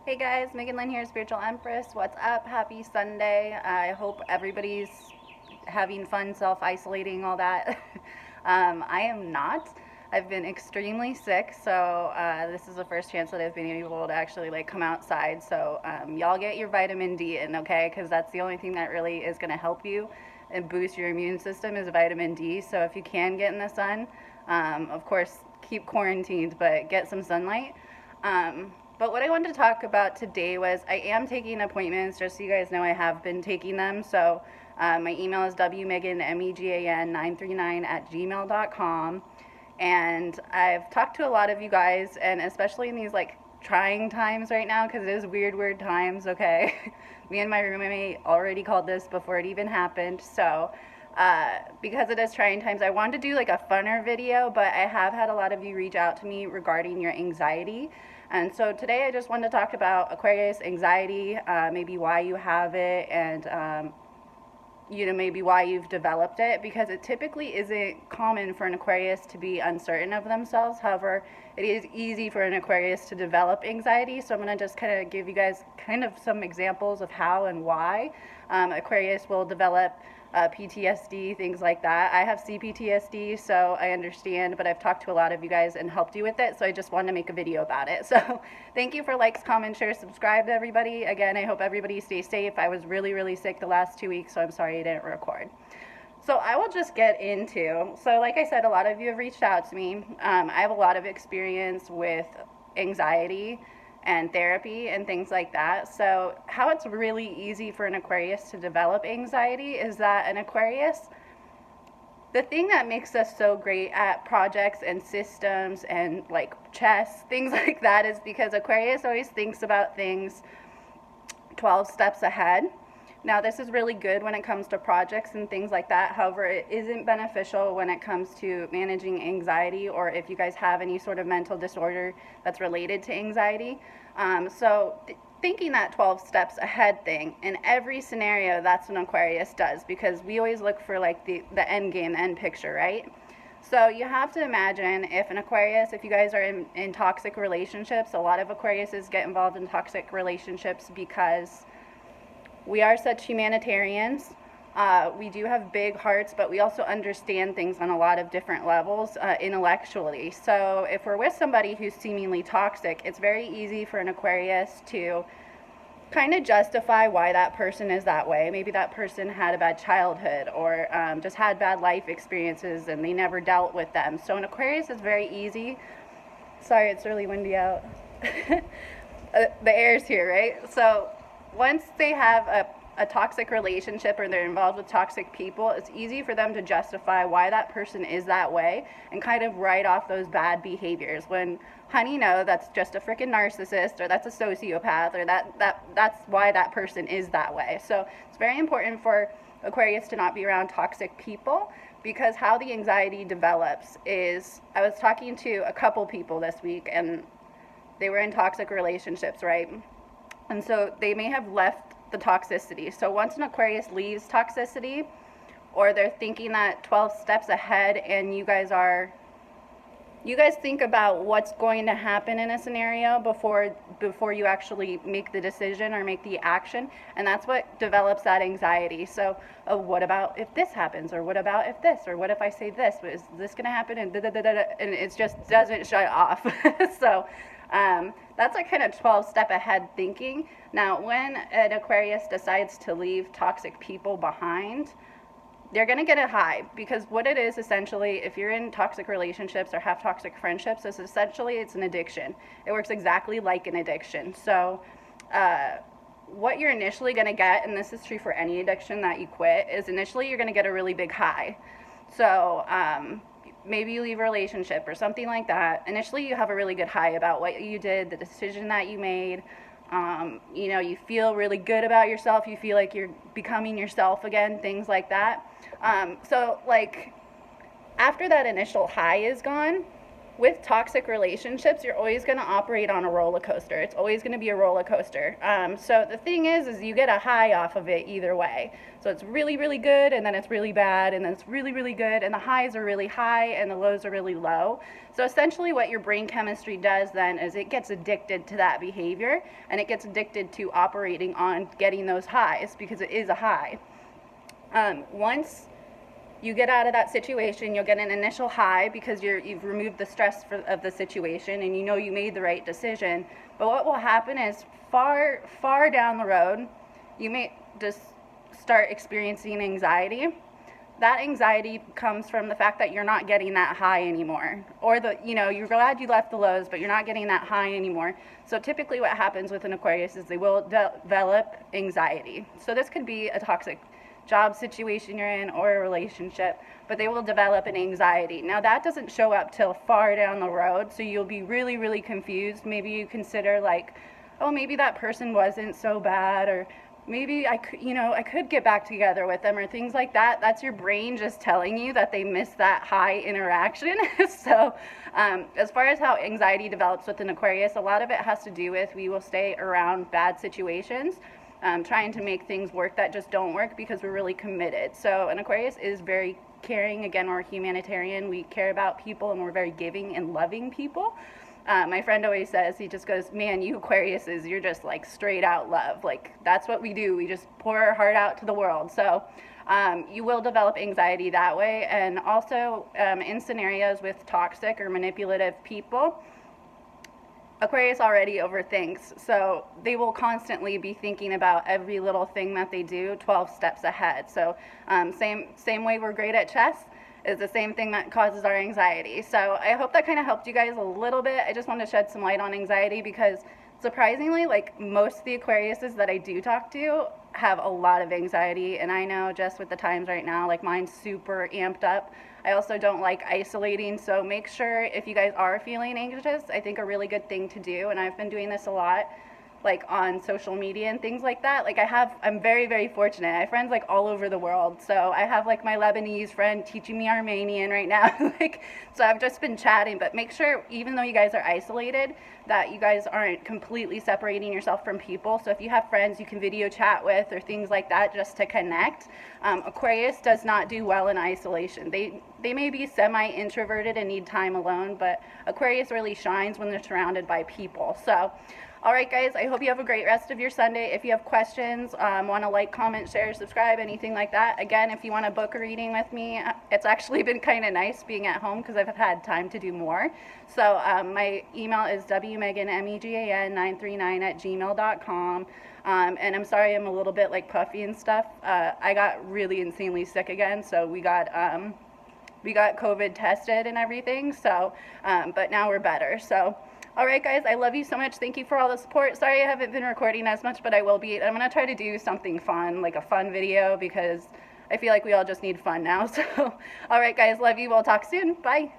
Hey guys, Megan Lynn here, Spiritual Empress. What's up? Happy Sunday. I hope everybody's having fun self-isolating, all that. I am not. I've been extremely sick, so this is the first chance that I've been able to actually come outside. So y'all get your vitamin D in, okay? Because that's the only thing that really is going to help you and boost your immune system is vitamin D. So if you can get in the sun, of course, keep quarantined, but get some sunlight. But what I wanted to talk about today was I am taking appointments, just so you guys know I have been taking them. So my email is wmegan939@gmail.com. And I've talked to a lot of you guys, and especially in these trying times right now, because it is weird times, okay? Me and my roommate already called this before it even happened. So because it is trying times, I wanted to do a funner video, but I have had a lot of you reach out to me regarding your anxiety. And so today I just wanted to talk about Aquarius anxiety, maybe why you have it, and maybe why you've developed it, because it typically isn't common for an Aquarius to be uncertain of themselves. However, it is easy for an Aquarius to develop anxiety. So I'm going to just kind of give you guys kind of some examples of how and why Aquarius will develop PTSD, things like that. I have CPTSD, so I understand, but I've talked to a lot of you guys and helped you with it, so I just wanted to make a video about it. So thank you for likes, comments, shares, subscribe to everybody. Again, I hope everybody stays safe. I was really sick the last 2 weeks, so I'm sorry I didn't record. So I will just get into, so like I said, a lot of you have reached out to me. I have a lot of experience with anxiety and therapy and things like that. So how it's really easy for an Aquarius to develop anxiety is that an Aquarius, the thing that makes us so great at projects and systems and chess, things like that, is because Aquarius always thinks about things 12 steps ahead. Now, this is really good when it comes to projects and things like that. However, it isn't beneficial when it comes to managing anxiety, or if you guys have any sort of mental disorder that's related to anxiety. Thinking that 12 steps ahead thing in every scenario, that's what Aquarius does, because we always look for the end game, the end picture, right? So you have to imagine if an Aquarius, if you guys are in toxic relationships, a lot of Aquariuses get involved in toxic relationships because we are such humanitarians. We do have big hearts, but we also understand things on a lot of different levels intellectually. So if we're with somebody who's seemingly toxic, it's very easy for an Aquarius to kind of justify why that person is that way. Maybe that person had a bad childhood, or just had bad life experiences and they never dealt with them. So an Aquarius is very easy. Sorry, it's really windy out. The air's here, right? So once they have a toxic relationship or they're involved with toxic people, it's easy for them to justify why that person is that way and kind of write off those bad behaviors, when, honey, no, that's just a freaking narcissist, or that's a sociopath, or that's why that person is that way. So it's very important for Aquarius to not be around toxic people, because how the anxiety develops is, I was talking to a couple people this week and they were in toxic relationships, right? And so they may have left the toxicity. So once an Aquarius leaves toxicity, or they're thinking that 12 steps ahead, and you guys think about what's going to happen in a scenario before you actually make the decision or make the action, and that's what develops that anxiety. So what about if this happens, or what about if this, or what if I say this, is this going to happen, and and it just doesn't shut off. So that's kind of 12-step ahead thinking. Now, when an Aquarius decides to leave toxic people behind, they're going to get a high, because what it is essentially, if you're in toxic relationships or have toxic friendships, is essentially it's an addiction. It works exactly like an addiction. So what you're initially going to get, and this is true for any addiction that you quit, is initially you're going to get a really big high. So maybe you leave a relationship or something like that. Initially, you have a really good high about what you did, the decision that you made. You feel really good about yourself. You feel like you're becoming yourself again, things like that. So after that initial high is gone, with toxic relationships, you're always going to operate on a roller coaster. It's always going to be a roller coaster. So the thing is you get a high off of it either way. So it's really, really good, and then it's really bad, and then it's really, really good, and the highs are really high, and the lows are really low. So essentially what your brain chemistry does then is it gets addicted to that behavior, and it gets addicted to operating on getting those highs, because it is a high. Once you get out of that situation, you'll get an initial high because you've removed the stress of the situation, and you know you made the right decision. But what will happen is far, far down the road, you may just start experiencing anxiety. That anxiety comes from the fact that you're not getting that high anymore, or you're glad you left the lows, but you're not getting that high anymore. So typically what happens with an Aquarius is they will develop anxiety. So this could be a toxic job situation you're in or a relationship, but they will develop an anxiety. Now that doesn't show up till far down the road, so you'll be really, really confused. Maybe you consider like, oh, maybe that person wasn't so bad, or maybe I could get back together with them, or things like that. That's your brain just telling you that they missed that high interaction. So as far as how anxiety develops with an Aquarius, a lot of it has to do with we will stay around bad situations, trying to make things work that just don't work because we're really committed. So an Aquarius is very caring. Again, we're humanitarian. We care about people, and we're very giving and loving people. My friend always says, he just goes, man, you Aquariuses, you're just like straight out love. Like that's what we do. We just pour our heart out to the world. So you will develop anxiety that way. And also in scenarios with toxic or manipulative people, Aquarius already overthinks, so they will constantly be thinking about every little thing that they do 12 steps ahead. So same way we're great at chess is the same thing that causes our anxiety. So I hope that kind of helped you guys a little bit. I just wanted to shed some light on anxiety because surprisingly, like most of the Aquariuses that I do talk to have a lot of anxiety, and I know just with the times right now, like mine's super amped up. I also don't like isolating, so make sure if you guys are feeling anxious, I think a really good thing to do, and I've been doing this a lot, like on social media and things like that. Like I'm very, very fortunate. I have friends like all over the world. So I have like my Lebanese friend teaching me Armenian right now. So I've just been chatting, but make sure, even though you guys are isolated, that you guys aren't completely separating yourself from people. So if you have friends you can video chat with or things like that just to connect. Aquarius does not do well in isolation. They may be semi-introverted and need time alone, but Aquarius really shines when they're surrounded by people. So all right, guys, I hope you have a great rest of your Sunday. If you have questions, want to like, comment, share, subscribe, anything like that. Again, if you want to book a reading with me, it's actually been kind of nice being at home because I've had time to do more. So my email is wmegan939@gmail.com. And I'm sorry I'm a little bit like puffy and stuff. I got really insanely sick again, so we got COVID tested and everything. So, but now we're better. So. All right, guys, I love you so much. Thank you for all the support. Sorry I haven't been recording as much, but I will be. I'm going to try to do something fun, like a fun video, because I feel like we all just need fun now. So, all right, guys, love you. We'll talk soon. Bye.